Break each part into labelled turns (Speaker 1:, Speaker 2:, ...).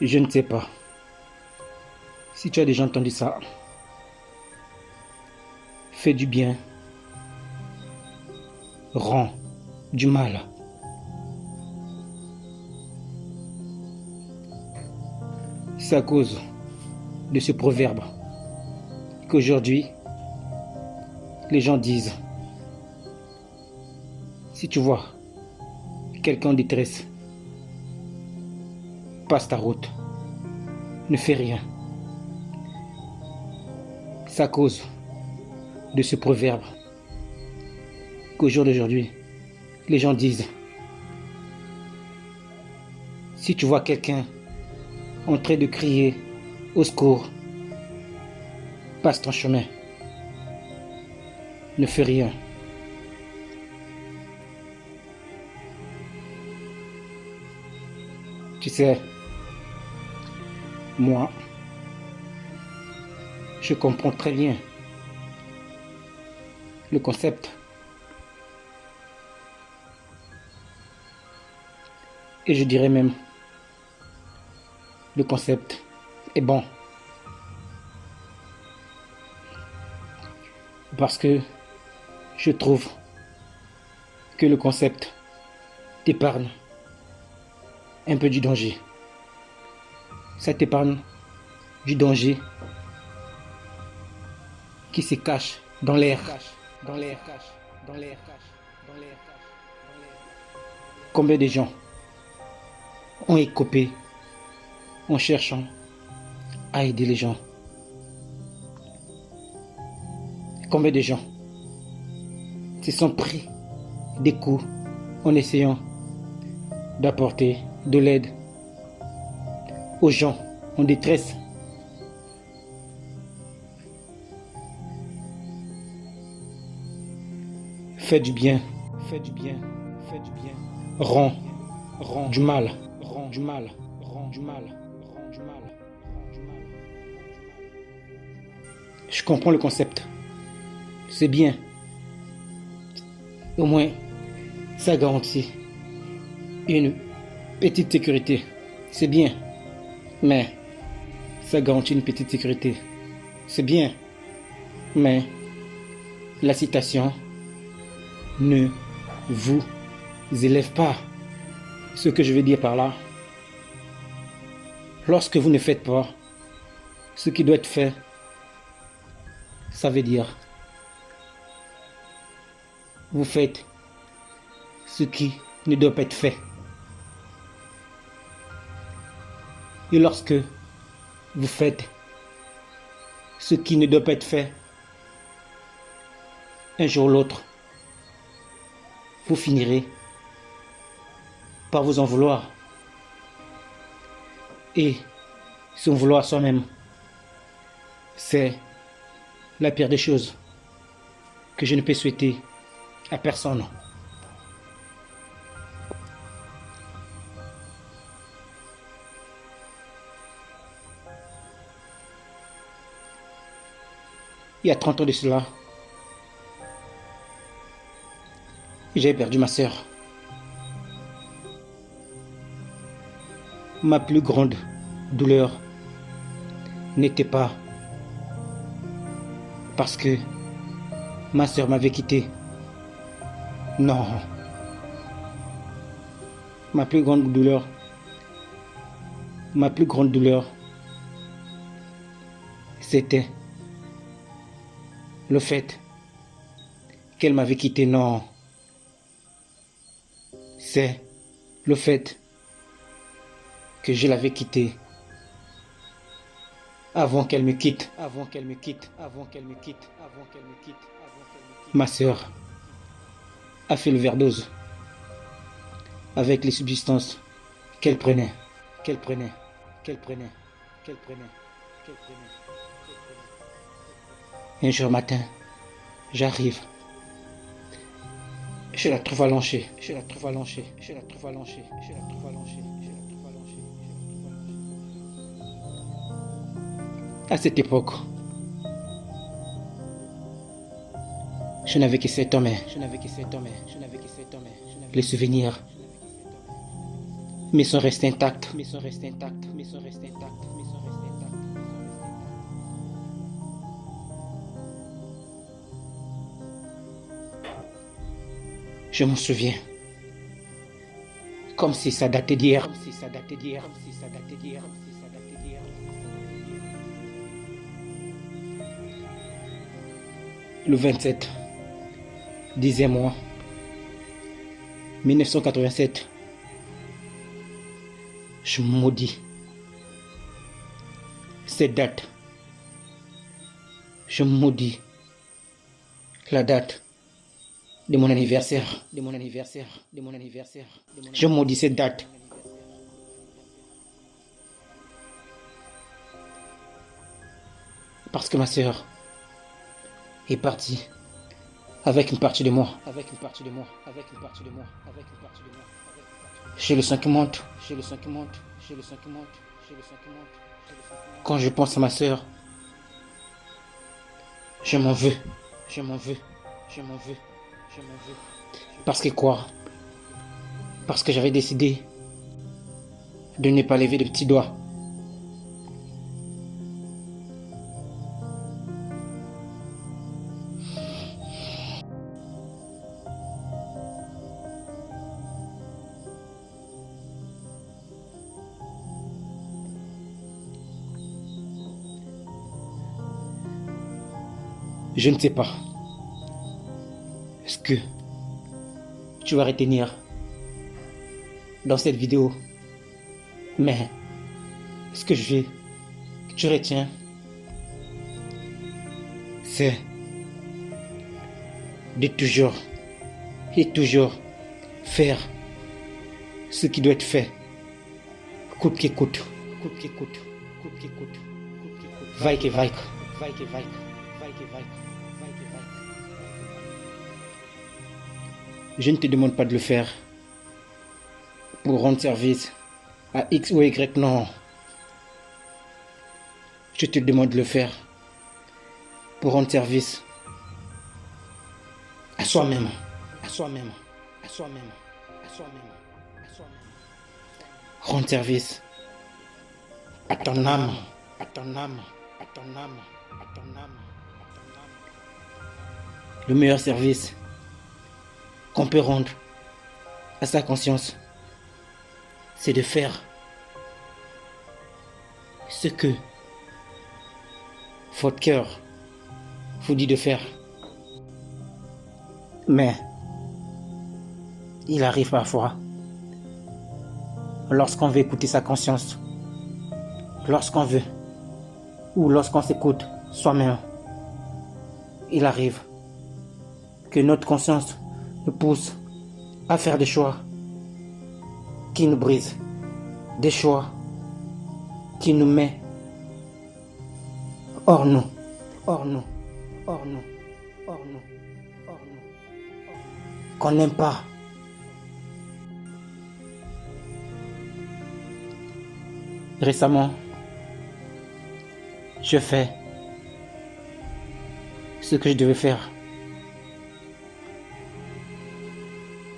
Speaker 1: Je ne sais pas si tu as déjà entendu ça. Fais du bien, rends du mal. C'est à cause de ce proverbe qu'aujourd'hui, les gens disent, si tu vois quelqu'un en détresse, passe ta route, ne fais rien. C'est à cause de ce proverbe qu'au jour d'aujourd'hui, les gens disent, si tu vois quelqu'un en train de crier au secours, passe ton chemin, ne fais rien. Tu sais, moi, je comprends très bien le concept. Et je dirais même, le concept est bon. Parce que je trouve que le concept t'épargne un peu du danger. Ça t'épargne du danger qui se cache dans l'air. Combien de gens ont écopé en cherchant à aider les gens? Combien de gens se sont pris des coups en essayant d'apporter de l'aide aux gens en détresse? Fais du bien, rends du mal. Je comprends le concept. C'est bien. Au moins, ça garantit une petite sécurité. C'est bien. Mais ça garantit une petite sécurité. C'est bien. Mais la citation ne vous élève pas. Ce que je veux dire par là, lorsque vous ne faites pas ce qui doit être fait, ça veut dire vous faites ce qui ne doit pas être fait. Et lorsque vous faites ce qui ne doit pas être fait, un jour ou l'autre, vous finirez par vous en vouloir. Et s'en vouloir soi-même, c'est la pire des choses que je ne peux souhaiter à personne. Il y a 30 ans de cela, j'ai perdu ma sœur. Ma plus grande douleur n'était pas parce que ma sœur m'avait quitté. Non. Ma plus grande douleur, c'était le fait qu'elle m'avait quitté. Non. C'est le fait que je l'avais quittée avant qu'elle me quitte. Ma sœur a fait l'overdose avec les substances qu'elle prenait. Un jour matin, j'arrive. Je la trouve allongée. À cette époque, je n'avais que 7 ans, mais les souvenirs mais sont restés intacts. Mais sont restés intacts. Mais sont restés intacts. Mais sont restés intacts. Je m'en souviens. Comme si ça datait d'hier. Comme si ça datait d'hier. Comme si ça datait d'hier. Comme si ça datait d'hier. Le 27, 10e mois, 1987. Je maudis cette date. Je maudis la date de mon anniversaire. De mon anniversaire. De mon anniversaire. Je maudis cette date. Parce que ma sœur est partie avec une partie de moi. Avec une partie de moi. Avec une partie de moi. Avec une partie de moi. J'ai le sang qui monte. J'ai le sang qui monte. J'ai le sang qui monte. J'ai le sang qui monte. Quand je pense à ma sœur, je m'en veux. Je m'en veux. Je m'en veux. Je m'en veux. Parce que quoi? Parce que j'avais décidé de ne pas lever de petits doigts. Je ne sais pas ce que tu vas retenir dans cette vidéo, mais ce que je veux que tu retiens, c'est de toujours et toujours faire ce qui doit être fait, coûte que coûte, coûte que coûte, coûte que coûte, coûte que coûte, vaille que vaille, vaille que vaille, vaille que vaille. Je ne te demande pas de le faire pour rendre service à X ou Y, non. Je te demande de le faire pour rendre service à soi-même, à soi-même, à soi-même, à soi-même, à soi-même. Rendre service à ton âme, à ton âme, à ton âme, à ton âme, à ton âme. Le meilleur service qu'on peut rendre à sa conscience, c'est de faire ce que votre cœur vous dit de faire. Mais il arrive parfois, lorsqu'on veut écouter sa conscience, lorsqu'on veut ou lorsqu'on s'écoute soi-même, il arrive que notre conscience nous pousse à faire des choix qui nous brisent, des choix qui nous mettent hors nous, hors nous, hors nous, hors nous, hors nous, qu'on n'aime pas. Récemment, je fais ce que je devais faire.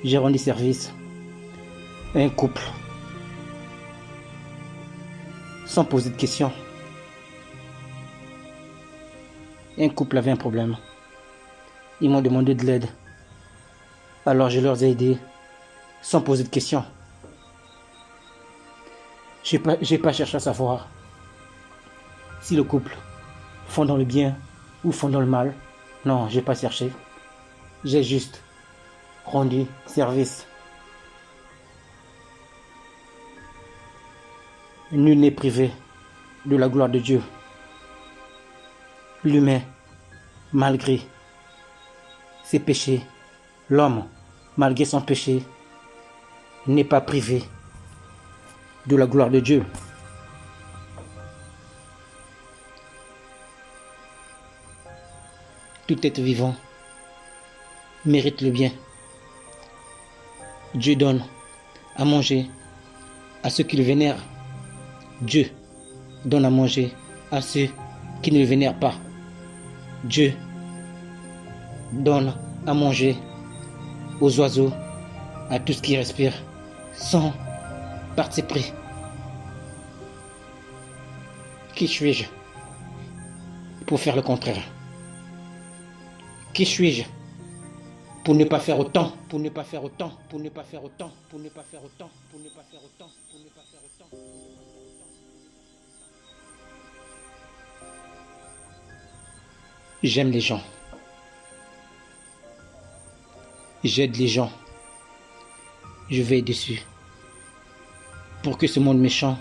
Speaker 1: J'ai rendu service à un couple sans poser de questions. Un couple avait un problème. Ils m'ont demandé de l'aide. Alors je leur ai aidé sans poser de questions. J'ai pas cherché à savoir si le couple font dans le bien ou font dans le mal. Non, j'ai pas cherché. J'ai juste rendu service. Nul n'est privé de la gloire de Dieu. L'humain, malgré ses péchés, l'homme, malgré son péché, n'est pas privé de la gloire de Dieu. Tout être vivant mérite le bien. Dieu donne à manger à ceux qui le vénèrent. Dieu donne à manger à ceux qui ne le vénèrent pas. Dieu donne à manger aux oiseaux, à tout ce qui respire, sans parti pris. Qui suis-je pour faire le contraire? Qui suis-je pour ne pas faire autant, pour ne pas faire autant, pour ne pas faire autant, pour ne pas faire autant, pour ne pas faire autant, pour ne pas faire autant. J'aime les gens. J'aide les gens. Je veille dessus. Pour que ce monde méchant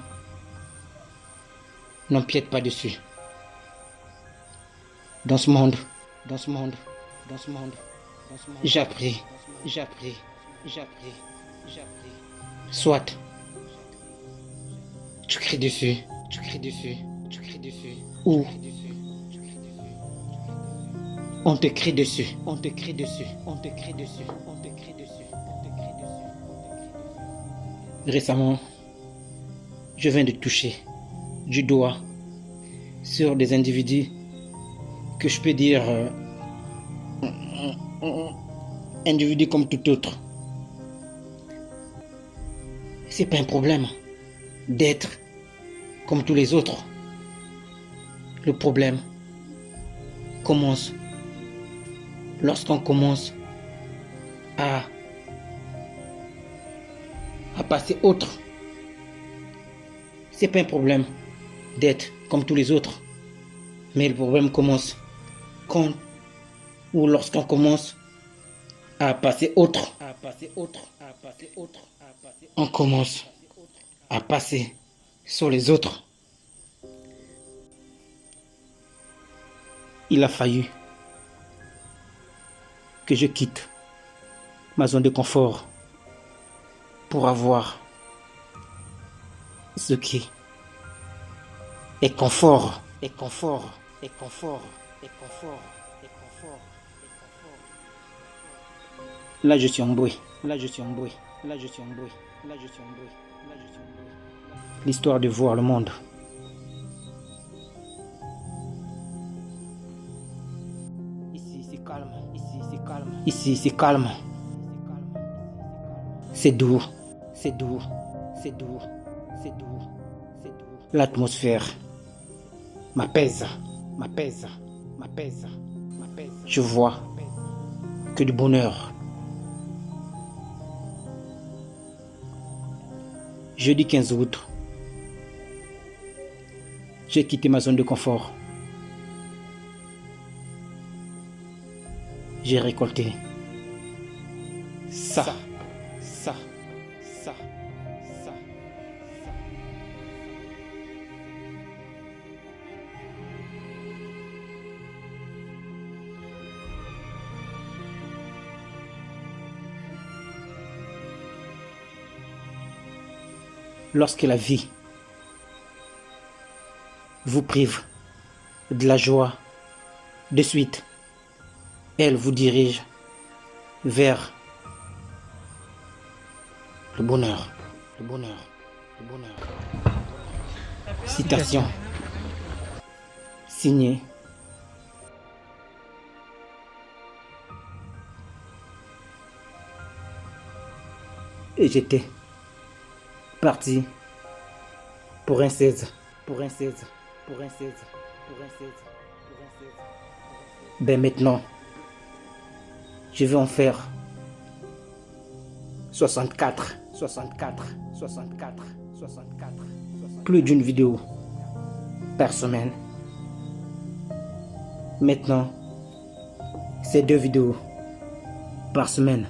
Speaker 1: n'empiète pas dessus. Dans ce monde, dans ce monde, dans ce monde, dans ce monde, j'appris. Soit, tu cries dessus, ou on te crie dessus. Récemment, je viens de toucher du doigt sur des individus que je peux dire individus comme tout autre. C'est pas un problème d'être comme tous les autres. Le problème commence lorsqu'on commence à passer autre. C'est pas un problème d'être comme tous les autres. Mais le problème commence quand ou lorsqu'on commence à passer autre. On commence à passer sur les autres. Il a fallu que je quitte ma zone de confort pour avoir ce qui est confort. Là je suis en bruit. L'histoire de voir le monde. Ici c'est calme. C'est doux. L'atmosphère m'apaise. Je vois que du bonheur. Jeudi 15 août, j'ai quitté ma zone de confort. J'ai récolté ça. Lorsque la vie vous prive de la joie, de suite, elle vous dirige vers le bonheur. Citation signée et j'étais parti pour un 16. Ben maintenant, je vais en faire 64. Plus d'une vidéo par semaine. Maintenant, c'est 2 vidéos par semaine.